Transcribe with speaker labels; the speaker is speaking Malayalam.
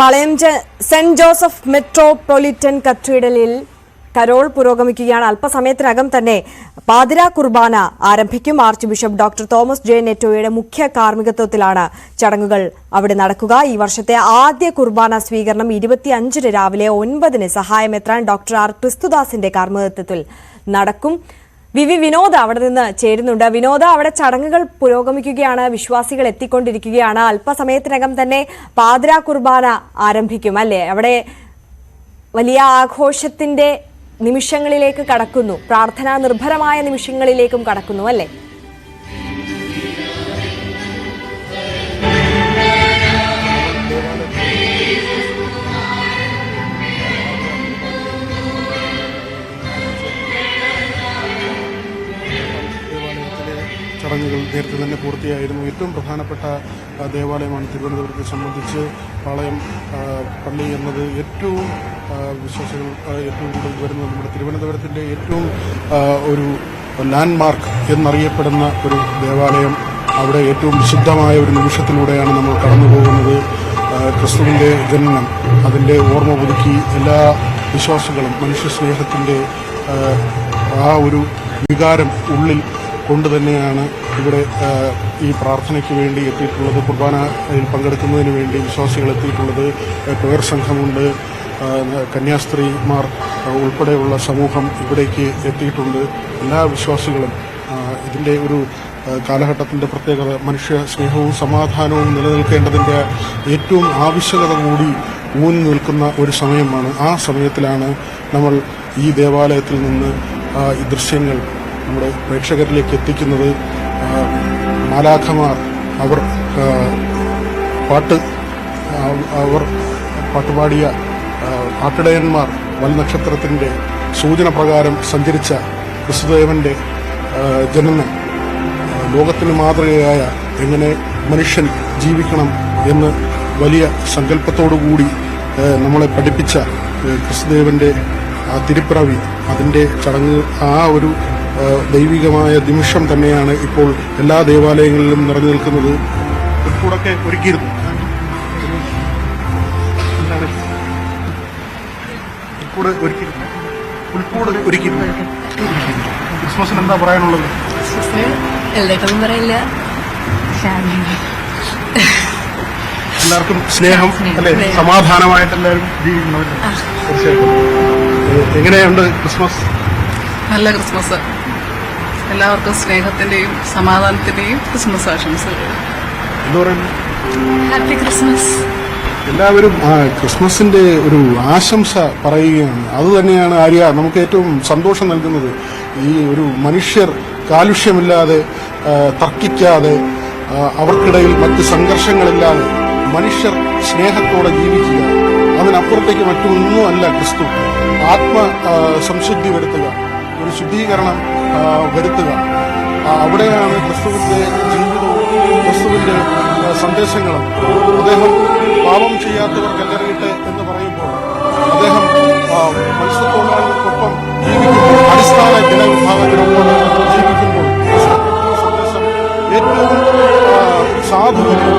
Speaker 1: പാളയം സെന്റ് ജോസഫ് മെട്രോപൊളിറ്റൻ കത്തീഡ്രലിൽ കരോൾ പുരോഗമിക്കുകയാണ്. അല്പസമയത്തിനകം തന്നെ പാതിരാ കുർബാന ആരംഭിക്കും. Arch bishop doctor Thomas J നെറ്റോയുടെ മുഖ്യ കാർമ്മികത്വത്തിലാണ് ചടങ്ങുകൾ അവിടെ നടക്കുക. ഈ വർഷത്തെ ആദ്യ കുർബാന സ്വീകരണം 25 രാവിലെ 9 സഹായമെത്രാൻ ഡോക്ടർ ആർ ക്രിസ്തുദാസിന്റെ കാർമ്മികത്വത്തിൽ നടക്കും. വിനോദ അവിടെ നിന്ന് ചേരുന്നുണ്ട്. വിനോദ, അവിടെ ചടങ്ങുകൾ പുരോഗമിക്കുകയാണ്, വിശ്വാസികൾ എത്തിക്കൊണ്ടിരിക്കുകയാണ്. അല്പസമയത്തിനകം തന്നെ പാതിരാ കുർബാന ആരംഭിക്കും അല്ലേ? അവിടെ വലിയ ആഘോഷത്തിന്റെ നിമിഷങ്ങളിലേക്ക് കടക്കുന്നു, പ്രാർത്ഥനാ നിർഭരമായ നിമിഷങ്ങളിലേക്കും കടക്കുന്നു അല്ലേ?
Speaker 2: ചടങ്ങുകൾ നേരത്തെ തന്നെ പൂർത്തിയായിരുന്നു. ഏറ്റവും പ്രധാനപ്പെട്ട ദേവാലയമാണ് തിരുവനന്തപുരത്തെ സംബന്ധിച്ച്. പാളയം പള്ളി എന്നത് ഏറ്റവും വിശ്വാസികൾ ഏറ്റവും കൂടുതൽ വരുന്നത് നമ്മുടെ തിരുവനന്തപുരത്തിൻ്റെ ഏറ്റവും ഒരു ലാൻഡ്മാർക്ക് എന്നറിയപ്പെടുന്ന ഒരു ദേവാലയം. അവിടെ ഏറ്റവും വിശുദ്ധമായ ഒരു നിമിഷത്തിലൂടെയാണ് നമ്മൾ കടന്നു പോകുന്നത്. ക്രിസ്തുവിൻ്റെ ജനനം, അതിൻ്റെ ഓർമ്മ പുതുക്കി എല്ലാ വിശ്വാസികളും മനുഷ്യസ്നേഹത്തിൻ്റെ ആ ഒരു വികാരം ഉള്ളിൽ കൊണ്ട് തന്നെയാണ് ഇവിടെ ഈ പ്രാർത്ഥനയ്ക്ക് വേണ്ടി എത്തിയിട്ടുള്ളത്. കുർബാനയിൽ പങ്കെടുക്കുന്നതിന് വേണ്ടി വിശ്വാസികൾ എത്തിയിട്ടുള്ളത്. പേർ സംഘമുണ്ട്, കന്യാസ്ത്രീമാർ ഉൾപ്പെടെയുള്ള സമൂഹം ഇവിടേക്ക് എത്തിയിട്ടുണ്ട്. എല്ലാ വിശ്വാസികളും ഇതിൻ്റെ ഒരു കാലഘട്ടത്തിൻ്റെ പ്രത്യേകത മനുഷ്യ സ്നേഹവും സമാധാനവും നിലനിൽക്കേണ്ടതിൻ്റെ ഏറ്റവും ആവശ്യകത കൂടി ഊന്നി നിൽക്കുന്ന ഒരു സമയമാണ്. ആ സമയത്തിലാണ് നമ്മൾ ഈ ദേവാലയത്തിൽ നിന്ന് ഈ ദൃശ്യങ്ങൾ നമ്മുടെ പ്രേക്ഷകരിലേക്ക് എത്തിക്കുന്നത്. മാലാഖമാർ അവർ പാട്ടുപാടിയ പാട്ടിടയന്മാർ വൽനക്ഷത്രത്തിൻ്റെ സൂചന പ്രകാരം സഞ്ചരിച്ച ക്രിസ്തുദേവന്റെ ജനനം ലോകത്തിന് മാതൃകയായ എങ്ങനെ മനുഷ്യൻ ജീവിക്കണം എന്ന് വലിയ സങ്കല്പത്തോടുകൂടി നമ്മളെ പഠിപ്പിച്ച ക്രിസ്തുദേവന്റെ തിരുപ്പിറവി, അതിൻ്റെ ചടങ്ങ്, ആ ഒരു ദൈവികമായ നിമിഷം തന്നെയാണ് ഇപ്പോൾ എല്ലാ ദേവാലയങ്ങളിലും നിറഞ്ഞു നിൽക്കുന്നത്. പുൽക്കൂടൊക്കെ ഒരുക്കിയിരുന്നു. പുൽക്കൂട് ഒരുക്കിയിരുന്നു. ക്രിസ്മസിന് എന്താ പറയാനുള്ളത്?
Speaker 3: എല്ലാവർക്കും പറയില്ല,
Speaker 2: എല്ലാവർക്കും സ്നേഹം അല്ലെ, സമാധാനമായിട്ട് എല്ലാവരും ജീവിക്കണമല്ലേ? തീർച്ചയായിട്ടും. എങ്ങനെയുണ്ട് ക്രിസ്മസ്?
Speaker 3: നല്ല ക്രിസ്മസ്. എല്ലാവർക്കും സ്നേഹത്തിന്റെയും സമാധാനത്തിന്റെയും ക്രിസ്മസ് ആശംസകൾ.
Speaker 2: എന്താ പറയുന്നത്?
Speaker 3: Happy Christmas.
Speaker 2: എല്ലാവരും ക്രിസ്മസിന്റെ ഒരു ആശംസ പറയുകയാണ്. അതുതന്നെയാണ് ആര്യ നമുക്ക് ഏറ്റവും സന്തോഷം നൽകുന്നത്. ഈ ഒരു മനുഷ്യർ കാലുഷ്യമില്ലാതെ, തർക്കിക്കാതെ, അവർക്കിടയിൽ മറ്റ് സംഘർഷങ്ങളില്ലാതെ മനുഷ്യർ സ്നേഹത്തോടെ ജീവിക്കുക, അതിനപ്പുറത്തേക്ക് മറ്റൊന്നുമല്ല ക്രിസ്തു. ആത്മ സംശുദ്ധി വരുത്തുക, ഒരു ശുദ്ധീകരണം വരുത്തുക, അവിടെയാണ് ക്രിസ്തുവിന്റെ ജീവിതവും ക്രിസ്തുവിന്റെ സന്ദേശങ്ങളും. അദ്ദേഹം പാപം ചെയ്യാത്തവർ കല്ലെറിയട്ടെ എന്ന് പറയുമ്പോൾ അദ്ദേഹം മത്സ്യത്തൊഴിലാളികൾക്കൊപ്പം ജീവിക്കുമ്പോൾ, അടിസ്ഥാന ജനവിഭാഗത്തിനൊപ്പം ജീവിക്കുമ്പോൾ സന്ദേശം ഏറ്റവും സാധുവിനെ